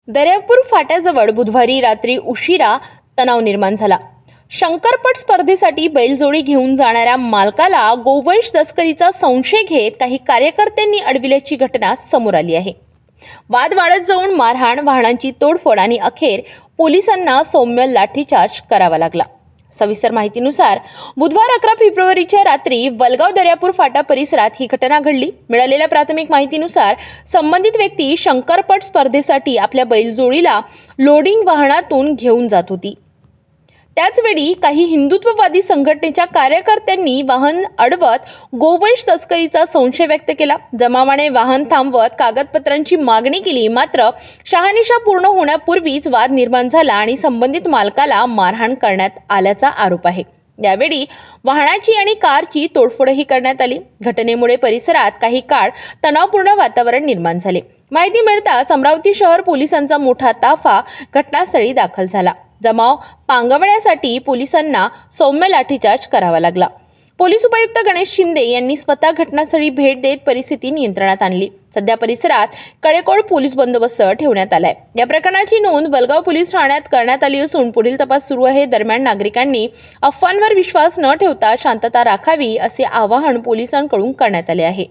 दर्यापूर फाट्याजवळ बुधवारी रात्री उशिरा तणाव निर्माण झाला. शंकरपट स्पर्धेसाठी बैलजोडी घेऊन जाणाऱ्या मालकाला गोवंश तस्करीचा संशय घेत काही कार्यकर्त्यांनी अडविल्याची घटना समोर आली आहे. वाद वाढत जाऊन मारहाण, वाहनांची तोडफोड आणि अखेर पोलिसांना सौम्य लाठीचार्ज करावा लागला. सविस्तर माहितीनुसार बुधवार 11 फेब्रुवारीच्या रात्री वलगाव दर्यापूर फाटा परिसरात ही घटना घडली. मिळालेल्या प्राथमिक माहितीनुसार संबंधित व्यक्ती शंकरपट स्पर्धेसाठी आपल्या बैलजोडीला लोडिंग वाहनातून घेऊन जात होती. त्याचवेळी काही हिंदुत्ववादी संघटनेच्या कार्यकर्त्यांनी वाहन अडवत गोवंश तस्करीचा संशय व्यक्त केला. जमावाने वाहन थांबवत कागदपत्रांची मागणी केली. मात्र शहानिशा पूर्ण होण्यापूर्वीच वाद निर्माण झाला आणि संबंधित मालकाला मारहाण करण्यात आल्याचा आरोप आहे. यावेळी वाहनाची आणि कारची तोडफोडही करण्यात आली. घटनेमुळे परिसरात काही काळ तणावपूर्ण वातावरण निर्माण झाले. माहिती मिळताच अमरावती शहर पोलिसांचा मोठा ताफा घटनास्थळी दाखल झाला. जमाव पांगवण्यासाठी पोलिसांना सौम्य लाठीचार्ज करावा लागला. पोलीस उपायुक्त गणेश शिंदे यांनी स्वतः घटनास्थळी भेट देत परिस्थिती नियंत्रणात आणली. सध्या परिसरात कडेकोट पोलीस बंदोबस्त ठेवण्यात आलाय. या प्रकरणाची नोंद वलगाव पोलीस ठाण्यात करण्यात आली असून पुढील तपास सुरू आहे. दरम्यान नागरिकांनी अफवांवर विश्वास न ठेवता शांतता राखावी असे आवाहन पोलिसांकडून करण्यात आले आहे.